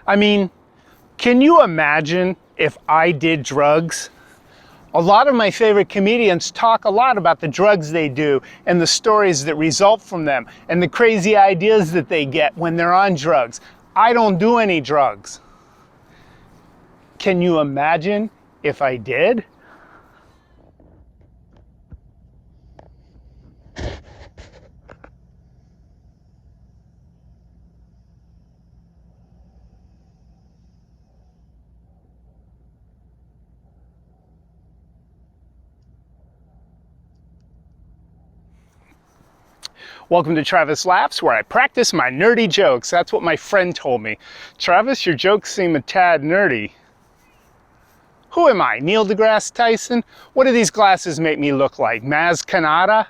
I mean, can you imagine if I did drugs? A lot of my favorite comedians talk a lot about the drugs they do and the stories that result from them and the crazy ideas that they get when they're on drugs. I don't do any drugs. Can you imagine if I did? Welcome to Travis Laughs, where I practice my nerdy jokes. That's what my friend told me. Travis, your jokes seem a tad nerdy. Who am I, Neil deGrasse Tyson? What do these glasses make me look like, Maz Kanata?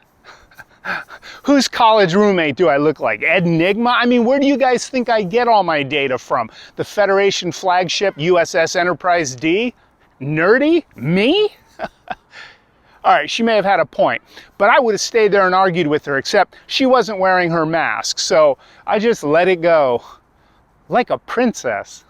Whose college roommate do I look like, Ed Nygma? I mean, where do you guys think I get all my data from? The Federation flagship USS Enterprise D? Nerdy? Me? All right, she may have had a point, but I would have stayed there and argued with her, except she wasn't wearing her mask, so I just let it go, like a princess.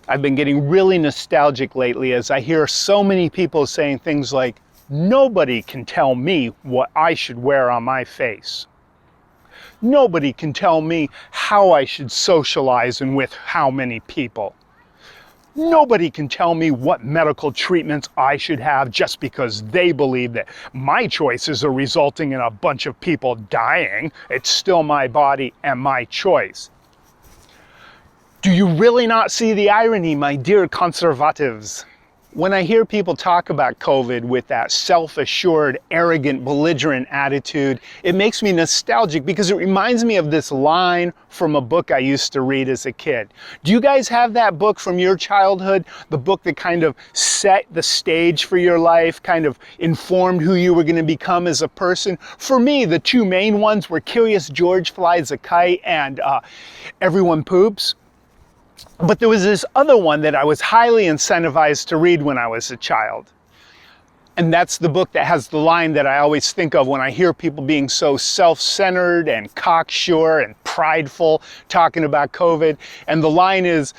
I've been getting really nostalgic lately as I hear so many people saying things like, nobody can tell me what I should wear on my face. Nobody can tell me how I should socialize and with how many people. Nobody can tell me what medical treatments I should have just because they believe that my choices are resulting in a bunch of people dying. It's still my body and my choice. Do you really not see the irony, my dear conservatives? When I hear people talk about COVID with that self-assured, arrogant, belligerent attitude, it makes me nostalgic because it reminds me of this line from a book I used to read as a kid. Do you guys have that book from your childhood? The book that kind of set the stage for your life, kind of informed who you were going to become as a person? For me, the two main ones were Curious George Flies a Kite and Everyone Poops. But there was this other one that I was highly incentivized to read when I was a child. And that's the book that has the line that I always think of when I hear people being so self-centered and cocksure and prideful talking about COVID. And the line is,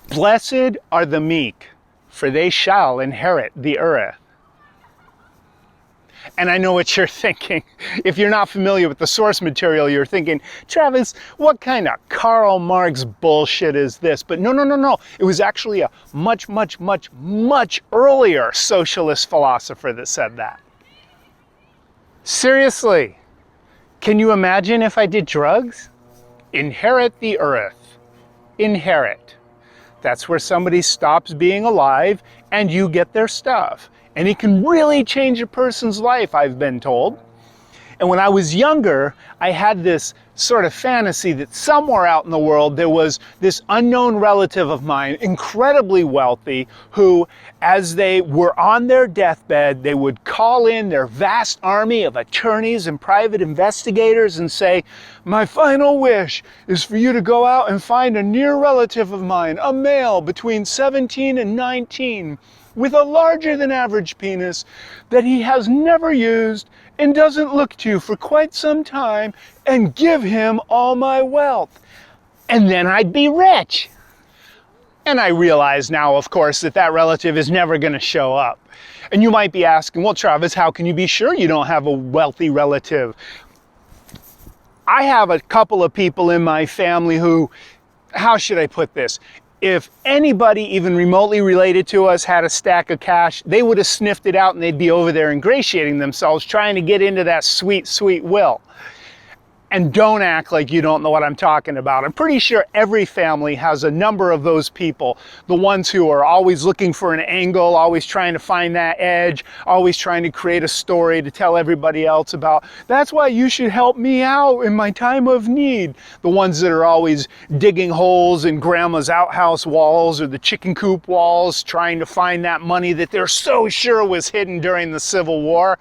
blessed are the meek, for they shall inherit the earth. And I know what you're thinking. If you're not familiar with the source material, you're thinking, Travis, what kind of Karl Marx bullshit is this? But no. It was actually a much earlier socialist philosopher that said that. Seriously, can you imagine if I did drugs? Inherit the earth. Inherit. That's where somebody stops being alive and you get their stuff. And it can really change a person's life, I've been told. And when I was younger, I had this sort of fantasy that somewhere out in the world there was this unknown relative of mine, incredibly wealthy, who, as they were on their deathbed, they would call in their vast army of attorneys and private investigators and say, my final wish is for you to go out and find a near relative of mine, a male between 17 and 19, with a larger than average penis that he has never used and doesn't look to for quite some time, and give him all my wealth. And then I'd be rich. And I realize now, of course, that that relative is never going to show up. And you might be asking, well, Travis, how can you be sure you don't have a wealthy relative? I have a couple of people in my family who, how should I put this? If anybody even remotely related to us had a stack of cash, they would have sniffed it out and they'd be over there ingratiating themselves, trying to get into that sweet, sweet will. And don't act like you don't know what I'm talking about. I'm pretty sure every family has a number of those people. The ones who are always looking for an angle, always trying to find that edge, always trying to create a story to tell everybody else about. That's why you should help me out in my time of need. The ones that are always digging holes in grandma's outhouse walls or the chicken coop walls, trying to find that money that they're so sure was hidden during the Civil War.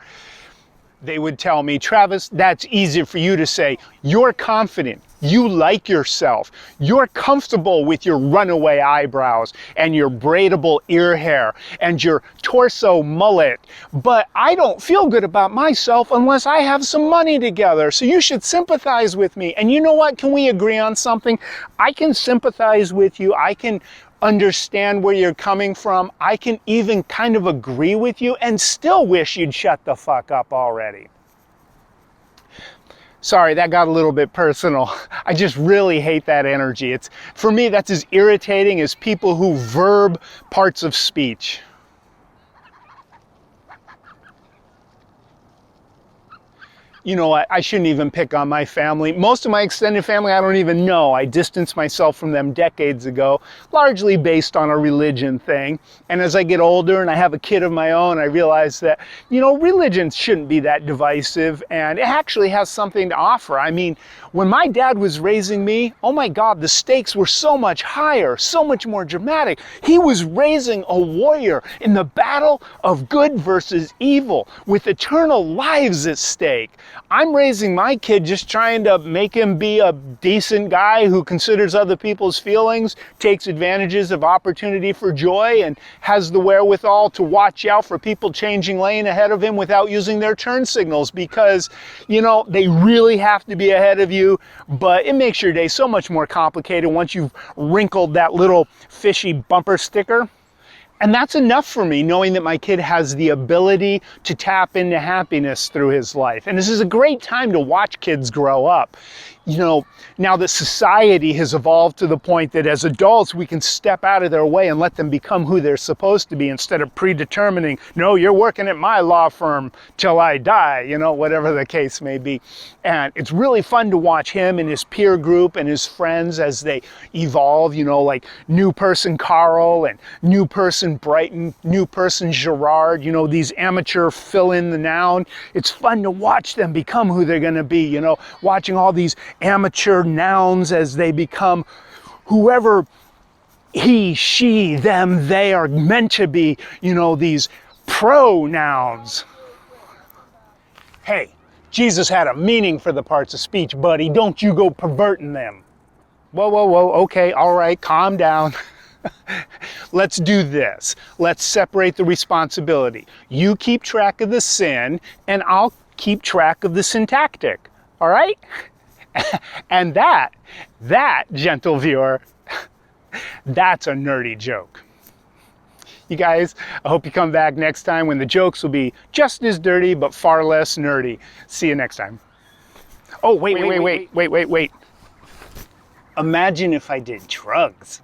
They would tell me, Travis, that's easy for you to say. You're confident. You like yourself. You're comfortable with your runaway eyebrows and your braidable ear hair and your torso mullet. But I don't feel good about myself unless I have some money together. So you should sympathize with me. And you know what? Can we agree on something? I can sympathize with you. I can understand where you're coming from. I can even kind of agree with you and still wish you'd shut the fuck up already. Sorry, that got a little bit personal. I just really hate that energy. For me, that's as irritating as people who verb parts of speech. You know what, I shouldn't even pick on my family. Most of my extended family I don't even know. I distanced myself from them decades ago, largely based on a religion thing. And as I get older and I have a kid of my own, I realize that, religion shouldn't be that divisive, and it actually has something to offer. I mean, when my dad was raising me, oh my God, the stakes were so much higher, so much more dramatic. He was raising a warrior in the battle of good versus evil, with eternal lives at stake. I'm raising my kid just trying to make him be a decent guy who considers other people's feelings, takes advantages of opportunity for joy, and has the wherewithal to watch out for people changing lane ahead of him without using their turn signals, because, they really have to be ahead of you, but it makes your day so much more complicated once you've wrinkled that little fishy bumper sticker. And that's enough for me, knowing that my kid has the ability to tap into happiness through his life. And this is a great time to watch kids grow up. Now that society has evolved to the point that as adults, we can step out of their way and let them become who they're supposed to be, instead of predetermining, no, you're working at my law firm till I die, whatever the case may be. And it's really fun to watch him and his peer group and his friends as they evolve, like new person Carl and new person Brighton, new person Gerard, these amateur fill in the noun. It's fun to watch them become who they're going to be, watching all these amateur nouns as they become whoever he, she, them, they are meant to be, these pronouns. Hey, Jesus had a meaning for the parts of speech, buddy. Don't you go perverting them. Whoa, okay, all right, calm down. Let's do this. Let's separate the responsibility. You keep track of the sin, and I'll keep track of the syntactic, all right? And that, gentle viewer, that's a nerdy joke. You guys, I hope you come back next time when the jokes will be just as dirty but far less nerdy. See you next time. Oh, wait. Imagine if I did drugs.